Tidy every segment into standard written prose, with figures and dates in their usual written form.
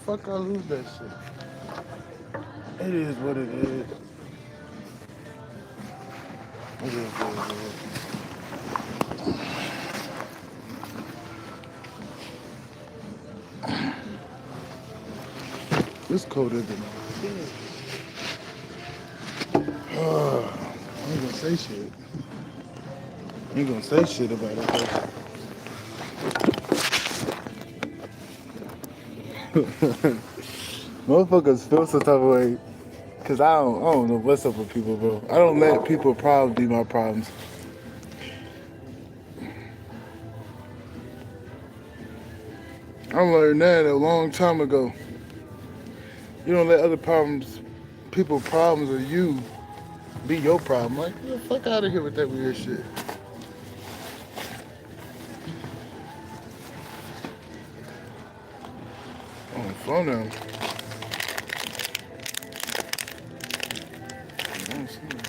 fuck I lose that shit? It is what it is. It is what it is. It's colder than I ain't gonna say shit. I ain't gonna say shit about it though. Motherfuckers feel some type of way. Cause I don't know what's up with people, bro. I don't let people problems be my problems. I learned that a long time ago. You don't let other problems, people problems or you be your problem. Like, get the fuck out of here with that weird shit. On the phone now. I don't see it.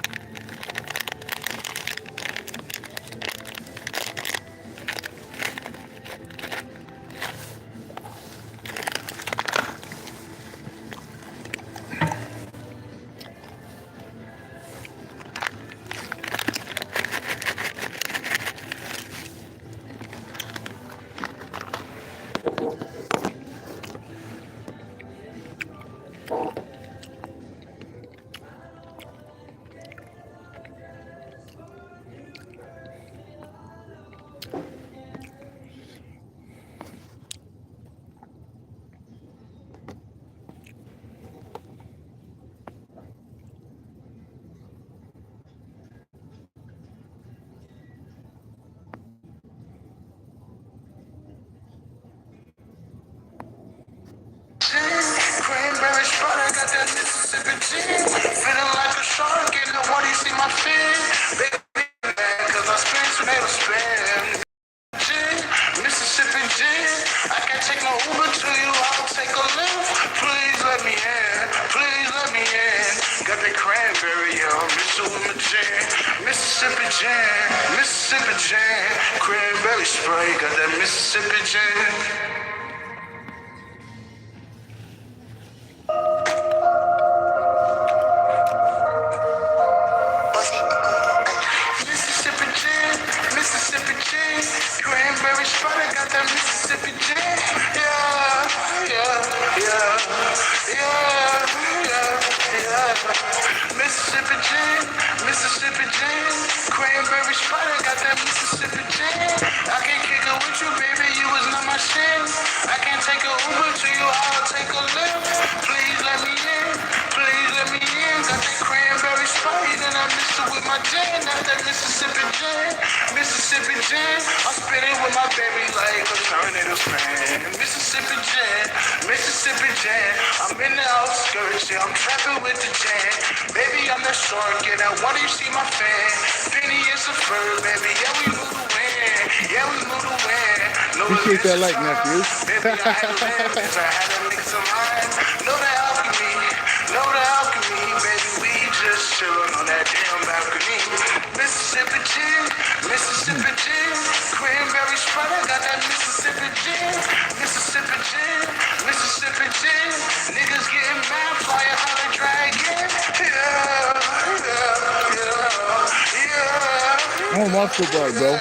Cranberry Sprite, I got that Mississippi gin. Feeling like a shark in the water, you see my fin. Baby, man, cause I spin tomato spin. Gin, Mississippi gin. I can't take no Uber to you, I'll take a lift. Please let me in, please let me in. Got that cranberry, yo, mix it with my gin. Mississippi gin, Mississippi gin. Cranberry Sprite, got that Mississippi gin. Mississippi gin, Mississippi gin, cranberry Sprite, I got that Mississippi gin. Yeah, yeah, yeah, yeah, yeah, yeah. Mississippi gin, Mississippi gin, cranberry Sprite, I got that Mississippi gin. I can't kick it with you, baby, you was not my shit. I can't take a Uber to you, I'll take a lift. Please let me in, please let me in. Got that cranberry Sprite and I mix it with my gin. That's that Mississippi gin, Mississippi gin. I'm spinning with my baby like a tornado spin. Mississippi gin, Mississippi gin. I'm in the outskirts, yeah, I'm trapping with the gin. Baby, I'm that shark, yeah, that water you see my fin. Penny is a fur, baby, yeah, we move to win. Yeah, we move to win. No, Appreciate that like, nephew. baby, I had to live, I had to mix some wine. Know the alchemy, know the alchemy, baby, we just chillin' on that damn balcony. Mississippi gin, Mississippi gin, cranberry Sprite, I got that Mississippi gin, Mississippi gin, Mississippi gin. Niggas getting mad, flying how they dragon. Yeah, yeah, yeah, yeah. I'm on my football, bro.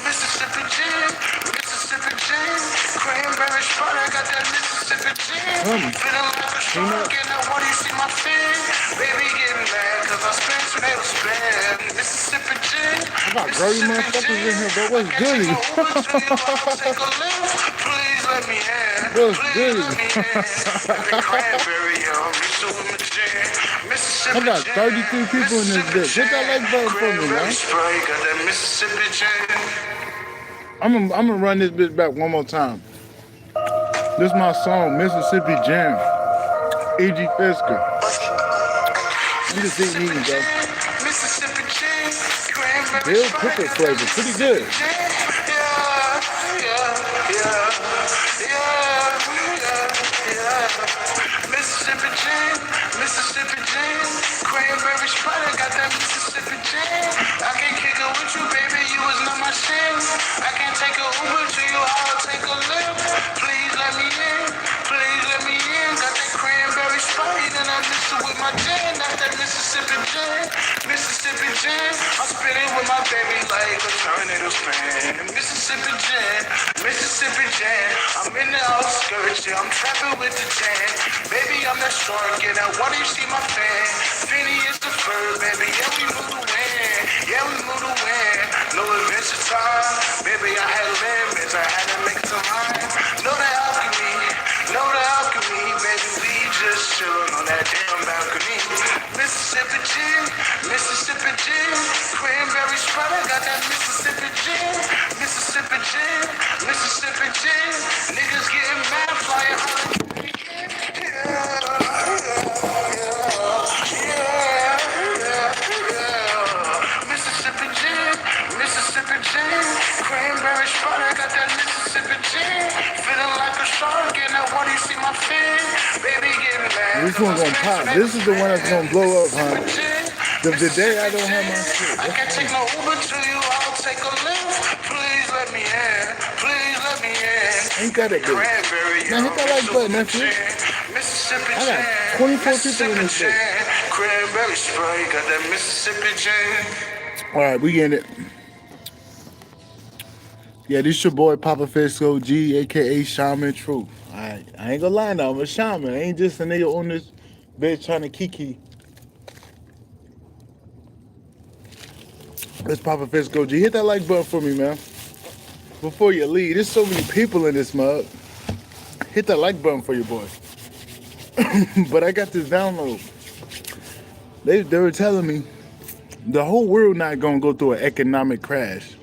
Mississippi gin, Mississippi gin, cranberry Sprite, I got that Mississippi gin. Feeling like a shark in that water, you see my fin. Baby getting mad cause I spin tomato spin. Mississippi gin, I got girly motherfuckers in here, bro. What's goody? take a lift. Please let me in. What's Please goody? let me in. Got that cranberry, yo, mix it with my gin. Mississippi I got gin, 33 people in this bitch. Hit that like button for me, cranberry man. Sprite, got that Mississippi gin. I'm gonna run this bitch back one more time. This is my song, Mississippi Jam. E.G. Fisker. I'm just eating these, bro. Mississippi gin, cranberry Bill Sprite, Pickle got flavor, that pretty good. Mississippi gin. Yeah, yeah, yeah, yeah. Mississippi gin, Mississippi gin, cranberry Sprite, I got that Mississippi gin. I can't kick it with you, baby, you was not my shit. I can't take a Uber to you, I'll take a lift. Please let me in, please let me with my gin, that's that Mississippi gin. Mississippi gin, I'm spinning with my baby like a tornado spin. Mississippi gin, Mississippi gin. I'm in the outskirts, yeah, I'm trapping with the gin. Baby, I'm that shark, and now why do you see my fan? Finny is the fur, baby, yeah, we move the wind. Yeah, we move the wind. No adventure time, baby, I had limits, I had to make time. Know the alchemy, know the alchemy, baby, we just chillin' on that damn balcony. Mississippi gin, Mississippi gin, cranberry Sprite, I got that Mississippi gin, Mississippi gin, Mississippi gin. Niggas getting mad, flying out of the weekend. Mississippi gin, Mississippi gin, cranberry Sprite, I got that Mississippi gin. Feeling like a shark, and I want to see my fin. Baby, getting mad. This one's gonna pop. This is the one that's gonna blow up, huh? The day I don't have my shit. I can't take no Uber to you, I'll take a lift. Please let me in, please let me in. Ain't that a bitch? Cranberry, Now hit that like button, nephew. Mississippi I got gin, 24 people in this Mississippi bitch. gin, cranberry Sprite, got that Mississippi gin. All right, we getting it. Yeah, this your boy Papa Fisco G, aka Shaman Truth. I ain't gonna lie now, I'm a shaman. I ain't just a nigga on this bitch trying to kiki. It's Papa Fisco G. Hit that like button for me, man. Before you leave, there's so many people in this mug. Hit that like button for your boy. But I got this download. They were telling me the whole world not gonna go through an economic crash.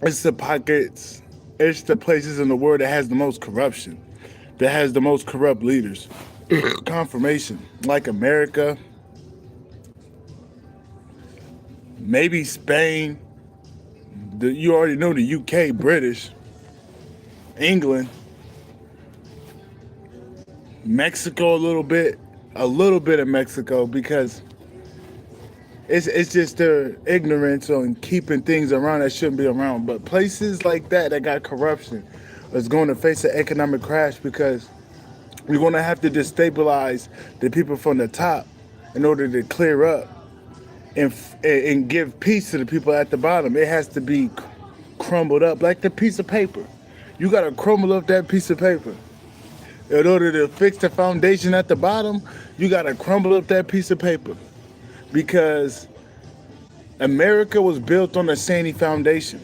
It's the pockets, it's the places in the world that has the most corruption, that has the most corrupt leaders. Confirmation, like America, maybe Spain, you already know the UK, British, England, Mexico a little bit of Mexico, because it's just their ignorance on keeping things around that shouldn't be around. But places like that got corruption is going to face an economic crash, because we're going to have to destabilize the people from the top in order to clear up and give peace to the people at the bottom. It has to be crumbled up like the piece of paper. You got to crumble up that piece of paper. In order to fix the foundation at the bottom, you got to crumble up that piece of paper. Because America was built on a sandy foundation.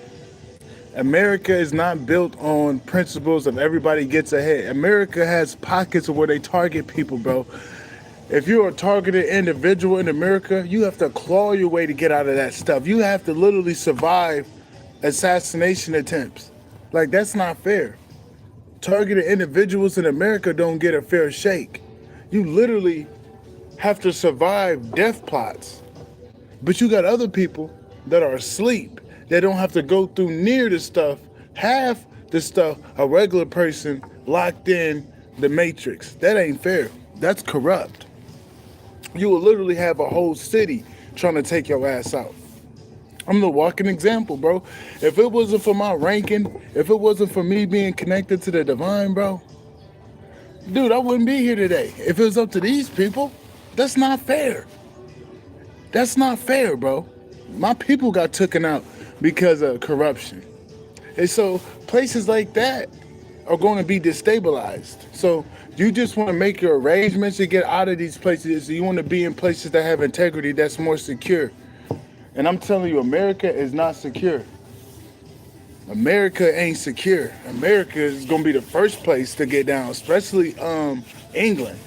America is not built on principles of everybody gets ahead. America has pockets of where they target people, bro. If you're a targeted individual in America, you have to claw your way to get out of that stuff. You have to literally survive assassination attempts. Like, that's not fair. Targeted individuals in America don't get a fair shake. You literally have to survive death plots. But you got other people that are asleep. They don't have to go through near the stuff, half the stuff a regular person locked in the matrix. That ain't fair. That's corrupt. You will literally have a whole city trying to take your ass out. I'm the walking example, bro. If it wasn't for my ranking, if it wasn't for me being connected to the divine, bro, dude, I wouldn't be here today. If it was up to these people, that's not fair. That's not fair, bro. My people got taken out because of corruption. And so places like that are going to be destabilized. So you just want to make your arrangements to get out of these places. You want to be in places that have integrity, that's more secure. And I'm telling you, America is not secure. America ain't secure. America is going to be the first place to get down, especially England.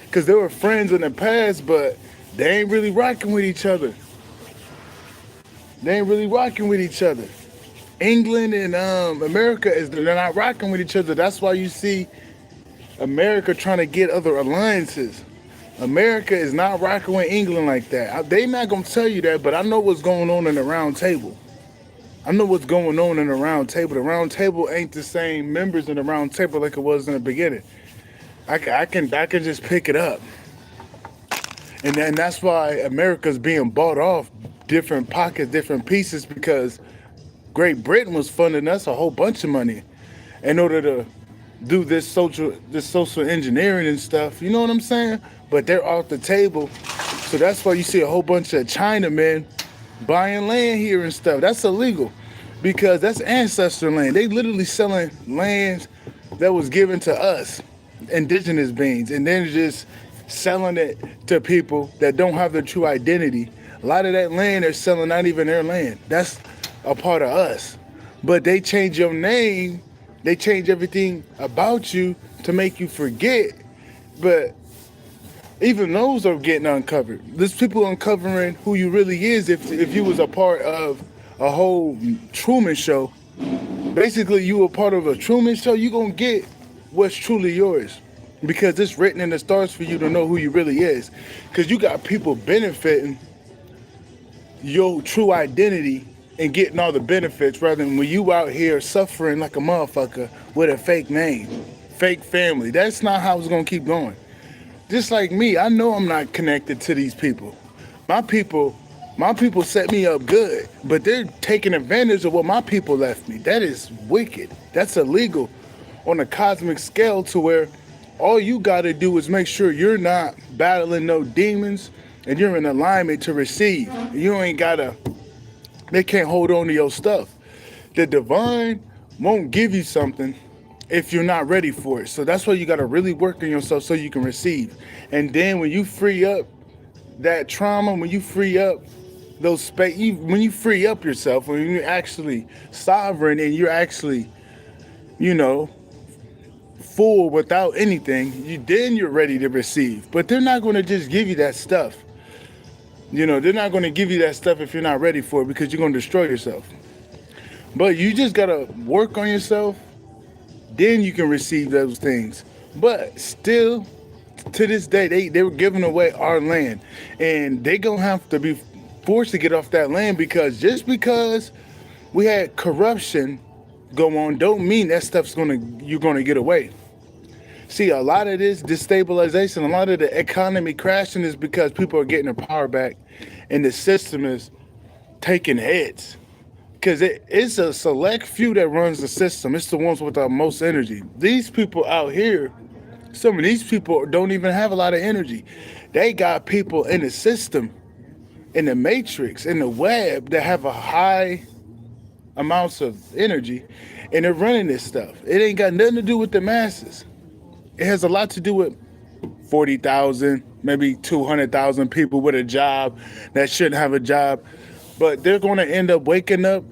Because they were friends in the past, but they ain't really rocking with each other. They ain't really rocking with each other. England and America, they're not rocking with each other. That's why you see America trying to get other alliances. America is not rocking with England like that. They not going to tell you that, but I know what's going on in the round table. I know what's going on in the round table. The round table ain't the same members in the round table like it was in the beginning. I can just pick it up. And then that's why America's being bought off different pockets, different pieces, because Great Britain was funding us a whole bunch of money in order to do this social engineering and stuff. You know what I'm saying? But they're off the table. So that's why you see a whole bunch of Chinamen buying land here and stuff. That's illegal because that's ancestor land. They literally selling lands that was given to us, indigenous beings, and then just selling it to people that don't have their true identity. A lot of that land they're selling not even their land. That's a part of us. But they change your name, they change everything about you to make you forget. But even those are getting uncovered. There's people uncovering who you really is if you was a part of a whole Truman Show. Basically, you were part of a Truman Show, you gonna get what's truly yours. Because it's written in the stars for you to know who you really is. Because you got people benefiting your true identity and getting all the benefits rather than when you out here suffering like a motherfucker with a fake name, fake family. That's not how it's gonna keep going. Just like me, I know I'm not connected to these people. My people set me up good, but they're taking advantage of what my people left me. That is wicked. That's illegal on a cosmic scale to where all you gotta do is make sure you're not battling no demons and you're in alignment to receive. You ain't gotta, they can't hold on to your stuff. The divine won't give you something if you're not ready for it. So that's why you gotta really work on yourself so you can receive. And then when you free up that trauma, when you free up those space, when you free up yourself, when you're actually sovereign and you're actually, you know, full without anything, then you're ready to receive. But they're not going to just give you that stuff. You know, they're not going to give you that stuff if you're not ready for it because you're going to destroy yourself. But you just got to work on yourself, then you can receive those things. But still, to this day, they were giving away our land. And they going to have to be forced to get off that land because just because we had corruption go on don't mean that stuff's you're gonna get away. See, a lot of this destabilization, a lot of the economy crashing is because people are getting their power back and the system is taking hits. Because it's a select few that runs the system. It's the ones with the most energy. These people out here, some of these people don't even have a lot of energy. They got people in the system, in the matrix, in the web that have a high amounts of energy and they're running this stuff. It ain't got nothing to do with the masses. It has a lot to do with 40,000, maybe 200,000 people with a job that shouldn't have a job. But they're going to end up waking up,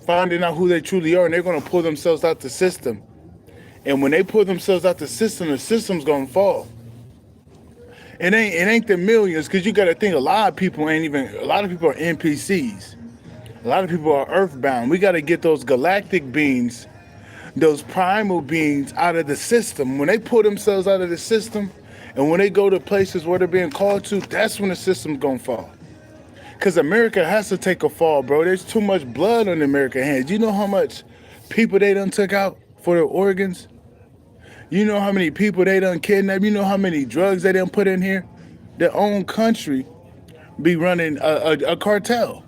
finding out who they truly are, and they're going to pull themselves out the system. And when they pull themselves out the system's going to fall. It ain't the millions, because you got to think a lot of people are NPCs. A lot of people are earthbound. We got to get those galactic beings, those primal beings out of the system. When they pull themselves out of the system and when they go to places where they're being called to, that's when the system's going to fall. Because America has to take a fall, bro. There's too much blood on the American hands. You know how much people they done took out for their organs? You know how many people they done kidnapped? You know how many drugs they done put in here? Their own country be running a cartel.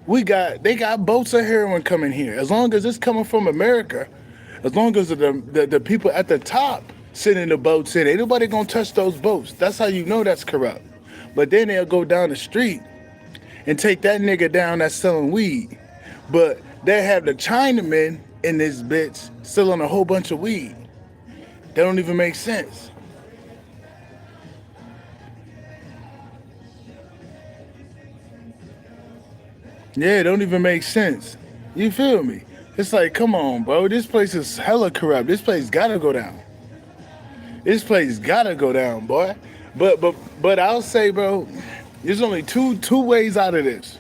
They got boats of heroin coming here. As long as it's coming from America, as long as the people at the top sending the boats in, ain't nobody gonna touch those boats. That's how you know that's corrupt. But then they'll go down the street and take that nigga down that's selling weed. But they have the Chinamen in this bitch selling a whole bunch of weed. That don't even make sense. Yeah, it don't even make sense. You feel me? It's like, come on, bro. This place is hella corrupt. This place gotta go down. This place gotta go down, boy. But I'll say, bro, there's only two ways out of this.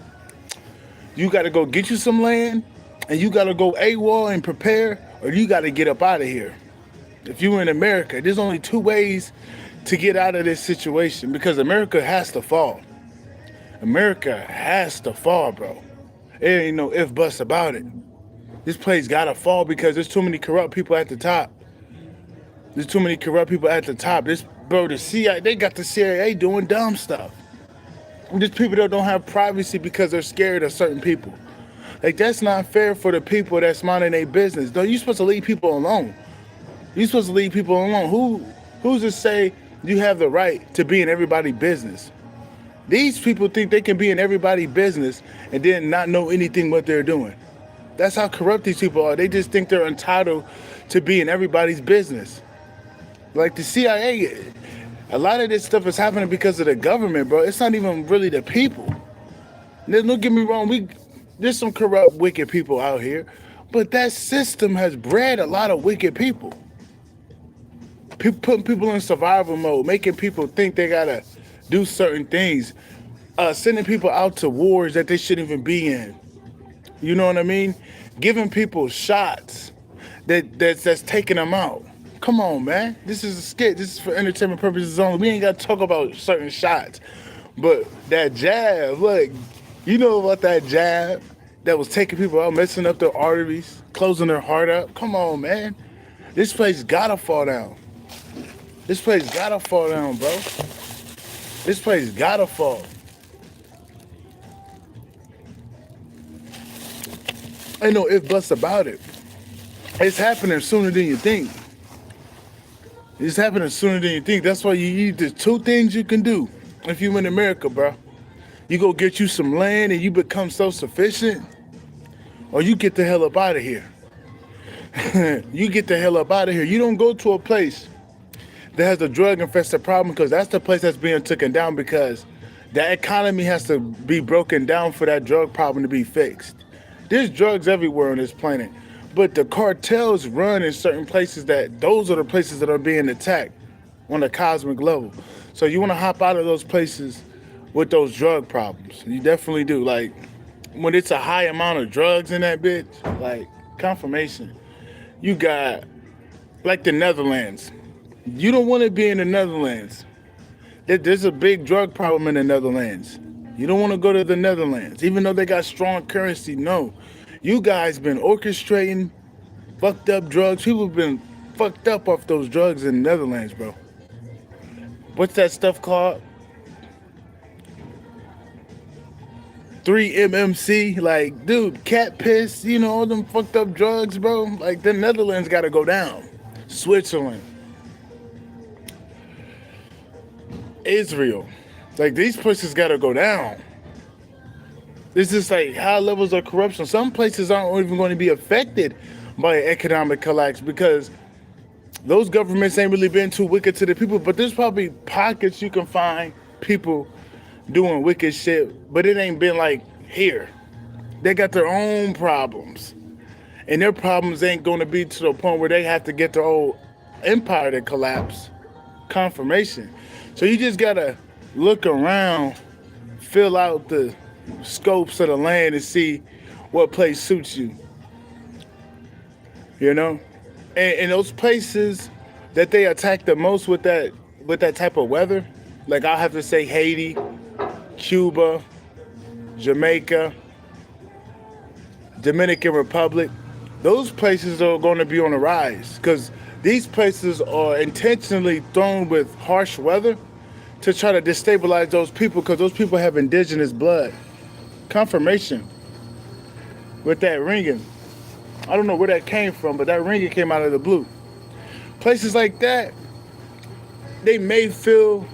You gotta go get you some land, and you gotta go AWOL and prepare, or you gotta get up out of here. If you're in America, there's only two ways to get out of this situation because America has to fall. America has to fall, bro. There ain't no if buts about it. This place gotta fall because there's too many corrupt people at the top. There's too many corrupt people at the top. The CIA, they got the CIA doing dumb stuff. There's people that don't have privacy because they're scared of certain people. Like, that's not fair for the people that's minding their business. Though, you're supposed to leave people alone. You're supposed to leave people alone. Who's to say you have the right to be in everybody's business? These people think they can be in everybody's business and then not know anything what they're doing. That's how corrupt these people are. They just think they're entitled to be in everybody's business. Like the CIA, a lot of this stuff is happening because of the government, bro. It's not even really the people. Don't get me wrong, there's some corrupt, wicked people out here, but that system has bred a lot of wicked people. Putting people in survival mode, making people think they gotta do certain things, sending people out to wars that they shouldn't even be in. You know what I mean? Giving people shots that's taking them out. Come on, man. This is a skit. This is for entertainment purposes only. We ain't got to talk about certain shots. But that jab, look, you know about that jab that was taking people out, messing up their arteries, closing their heart up? Come on, man. This place gotta fall down. This place gotta fall down, bro. This place gotta fall. Ain't no if buts about it. It's happening sooner than you think. It's happening sooner than you think. That's why you need the two things you can do if you in America, bro. You go get you some land and you become self-sufficient, or you get the hell up out of here. You get the hell up out of here. You don't go to a place that has a drug-infested problem, because that's the place that's being taken down, because the economy has to be broken down for that drug problem to be fixed. There's drugs everywhere on this planet, but the cartels run in certain places those are the places that are being attacked on a cosmic level. So you want to hop out of those places with those drug problems. You definitely do. Like, when it's a high amount of drugs in that bitch, like, confirmation. You got, like, the Netherlands. You don't want to be in the Netherlands. There's a big drug problem in the Netherlands. You don't want to go to the Netherlands, even though they got strong currency. No. You guys been orchestrating fucked up drugs. People have been fucked up off those drugs in the Netherlands, bro. What's that stuff called? 3-MMC? Like, dude, cat piss, all them fucked up drugs, bro. Like, the Netherlands got to go down. Switzerland. Israel. Like, these places got to go down. It's just like high levels of corruption. Some places aren't even going to be affected by an economic collapse because those governments ain't really been too wicked to the people. But there's probably pockets you can find people doing wicked shit, but it ain't been like here. They got their own problems. And their problems ain't going to be to the point where they have to get their whole empire to collapse. Confirmation. So you just got to look around, fill out the scopes of the land and see what place suits you. And those places that they attack the most with that type of weather, like I'll have to say Haiti, Cuba, Jamaica, Dominican Republic, those places are going to be on the rise because these places are intentionally thrown with harsh weather to try to destabilize those people because those people have indigenous blood. Confirmation with that ringing. I don't know where that came from, but that ringing came out of the blue. Places like that, they may feel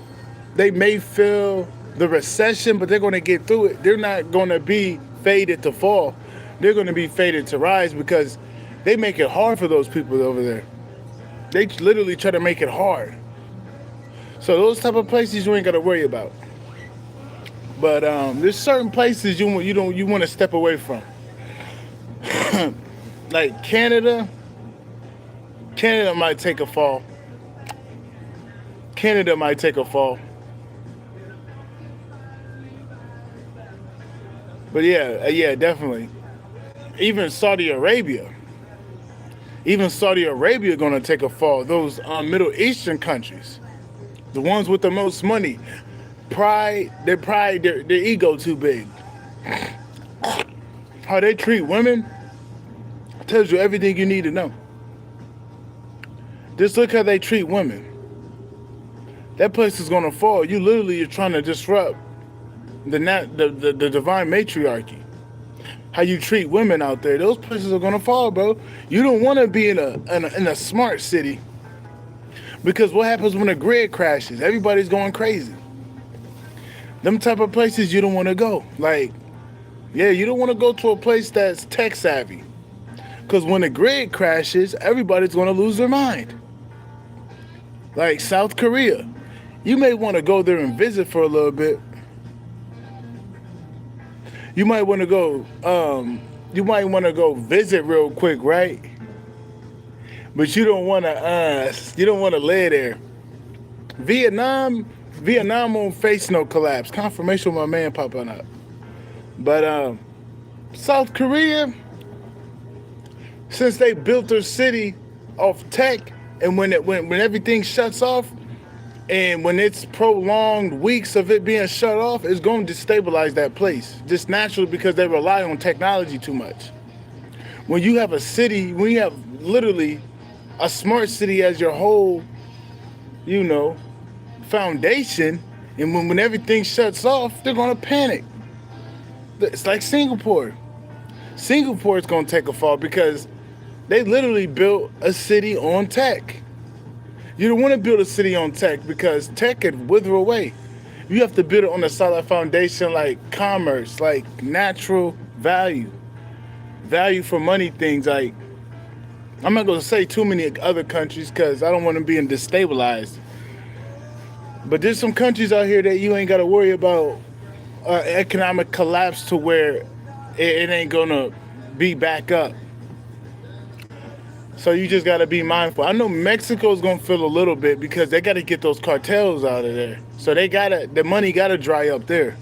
the recession, but they're going to get through it. They're not going to be fated to fall. They're going to be fated to rise because they make it hard for those people over there. They literally try to make it hard. So those type of places you ain't got to worry about. But there's certain places you want to step away from. Like Canada might take a fall. Canada might take a fall. But yeah, definitely. Even Saudi Arabia gonna take a fall. Those Middle Eastern countries, the ones with the most money, their ego too big. How they treat women tells you everything you need to know. Just look how they treat women. That place is gonna fall. You literally are trying to disrupt the divine matriarchy. How you treat women out there, those places are gonna fall, bro. You don't want to be in a smart city Because what happens when the grid crashes? Everybody's going crazy. Them type of places you don't want to go. Like, yeah, you don't want to go to a place that's tech savvy. Because when the grid crashes, everybody's going to lose their mind. Like South Korea. You may want to go there and visit for a little bit. You might want to go visit real quick, right? But you don't want to live there. Vietnam won't face no collapse. Confirmation with my man popping up. But South Korea, since they built their city off tech, and when everything shuts off, and when it's prolonged weeks of it being shut off, it's going to destabilize that place just naturally because they rely on technology too much. When you have a city, when you have literally a smart city as your whole, foundation, and when everything shuts off, they're going to panic. It's like Singapore. Singapore is going to take a fall because they literally built a city on tech. You don't want to build a city on tech because tech could wither away. You have to build it on a solid foundation like commerce, like natural value for money things. Like, I'm not going to say too many other countries because I don't want them being destabilized. But there's some countries out here that you ain't got to worry about economic collapse to where it ain't going to be back up. So you just got to be mindful. I know Mexico's going to feel a little bit because they got to get those cartels out of there. So the money got to dry up there.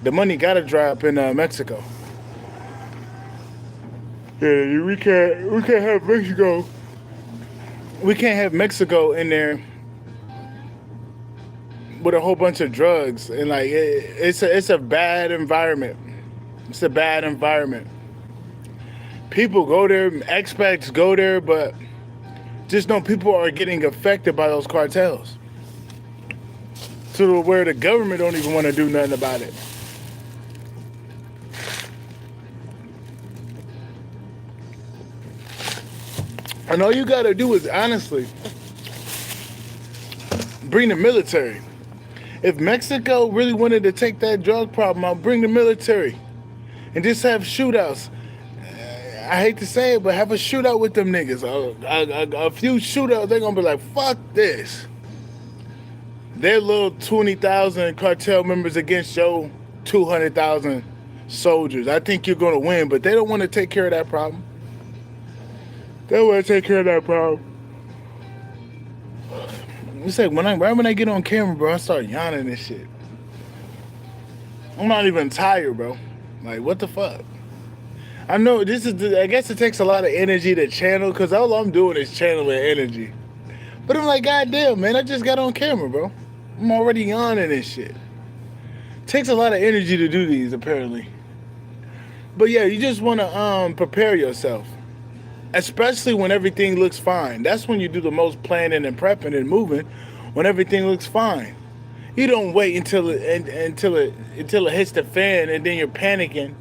The money got to dry up in Mexico. Yeah, we can't have Mexico. We can't have Mexico in there with a whole bunch of drugs. And like, it's a bad environment. It's a bad environment. People go there, expats go there, but just know people are getting affected by those cartels. To where the government don't even want to do nothing about it. And all you gotta do is honestly bring the military. If Mexico really wanted to take that drug problem out, bring the military and just have shootouts. I hate to say it, but have a shootout with them niggas. A few shootouts, they're gonna be like, fuck this. Their little 20,000 cartel members against your 200,000 soldiers. I think you're gonna win, but they don't want to take care of that problem. They don't want to take care of that problem. It's like right when I get on camera, bro, I start yawning and shit. I'm not even tired, bro. Like, what the fuck? I know I guess it takes a lot of energy to channel, because all I'm doing is channeling energy. But I'm like, goddamn, man, I just got on camera, bro. I'm already yawning and shit. It takes a lot of energy to do these, apparently. But yeah, you just want to prepare yourself. Especially when everything looks fine. That's when you do the most planning and prepping and moving, when everything looks fine. You don't wait until it hits the fan and then you're panicking.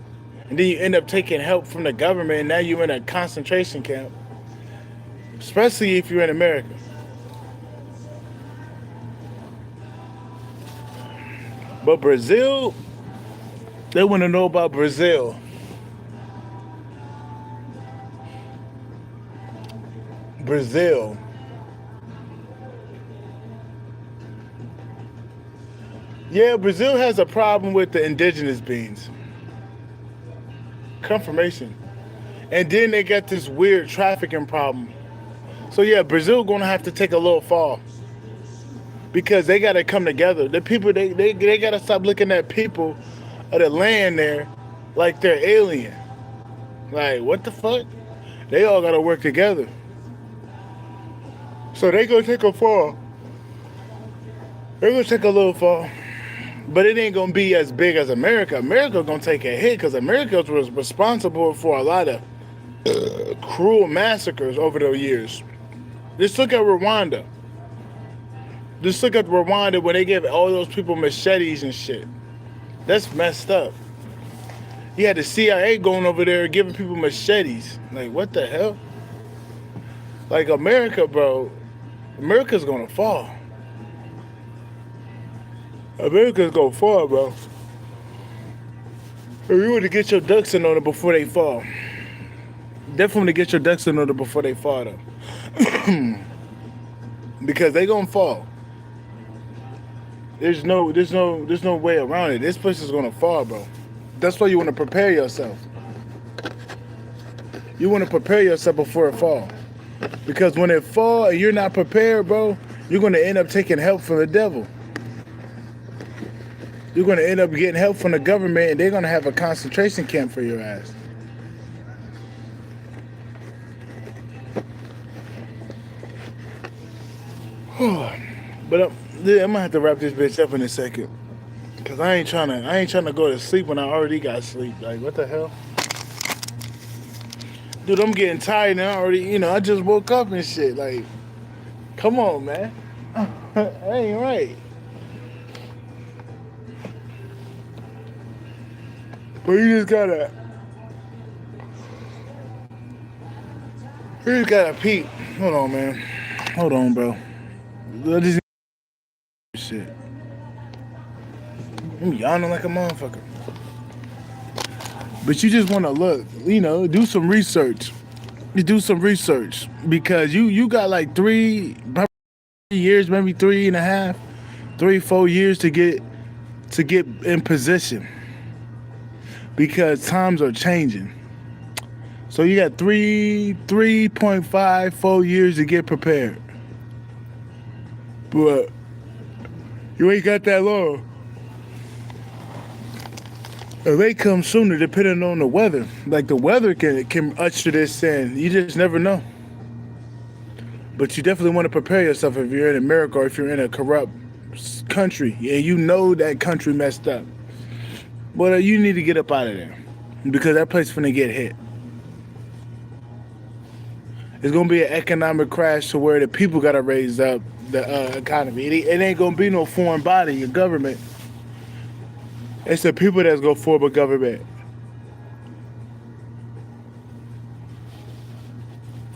And then you end up taking help from the government, and now you're in a concentration camp. Especially if you're in America. But Brazil, they want to know about Brazil. Brazil. Yeah, Brazil has a problem with the indigenous beings. Confirmation. And then they got this weird trafficking problem. So yeah, Brazil gonna have to take a little fall. Because they gotta come together. The people, they gotta stop looking at people of the land there like they're alien. Like, what the fuck? They all gotta work together. So they gonna take a fall. They're gonna take a little fall. But it ain't gonna be as big as America. America gonna take a hit because America was responsible for a lot of cruel massacres over the years. Just look at Rwanda. Just look at Rwanda when they gave all those people machetes and shit. That's messed up. You had the CIA going over there giving people machetes. Like, what the hell? Like, America, bro, America's gonna fall. America's gonna fall, bro. If you want to get your ducks in order before they fall. Definitely get your ducks in order before they fall, though. Because they gonna fall. There's no way around it. This place is gonna fall, bro. That's why you want to prepare yourself. You want to prepare yourself before it fall. Because when it fall and you're not prepared, bro, you're gonna end up taking help from the devil. You're gonna end up getting help from the government, and they're gonna have a concentration camp for your ass. But I'm gonna have to wrap this bitch up in a second, cause I ain't trying to go to sleep when I already got sleep. Like, what the hell, dude? I'm getting tired and I already, I just woke up and shit. Like, come on, man. That ain't right. But you just gotta peep. Hold on, man. Hold on, bro. Just shit. I'm yawning like a motherfucker. But you just want to look, do some research. You do some research because you got like 3 years, maybe 3.5, 3-4 years to get in position. Because times are changing. So you got 3.5, 4 years to get prepared. But you ain't got that long. It may come sooner depending on the weather. Like the weather can usher this in. You just never know. But you definitely want to prepare yourself if you're in America or if you're in a corrupt country and you know that country messed up. But you need to get up out of there because that place finna get hit. It's gonna be an economic crash to where the people gotta raise up the economy. It ain't gonna be no foreign body, your government. It's the people that's gonna form a government.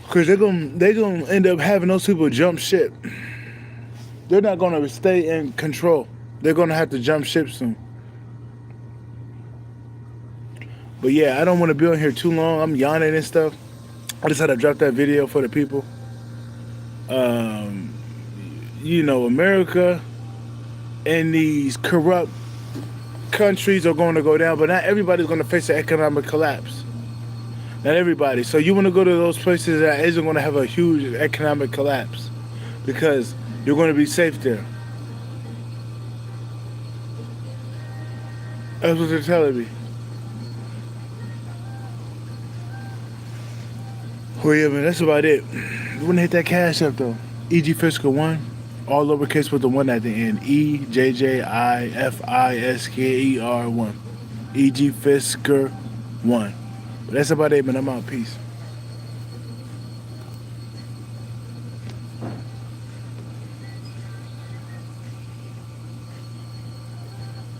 Cause they're gonna end up having those people jump ship. They're not gonna stay in control. They're gonna have to jump ship soon. But yeah, I don't want to be on here too long. I'm yawning and stuff. I just had to drop that video for the people. America and these corrupt countries are going to go down, but not everybody's going to face an economic collapse. Not everybody. So you want to go to those places that isn't going to have a huge economic collapse because you're going to be safe there. That's what they're telling me. Well, yeah, man, that's about it. You want to hit that cash up, though. EG Fisker 1, all lowercase with the 1 at the end. EJJIFISKER 1. EG Fisker 1. But that's about it, man. I'm out. Peace.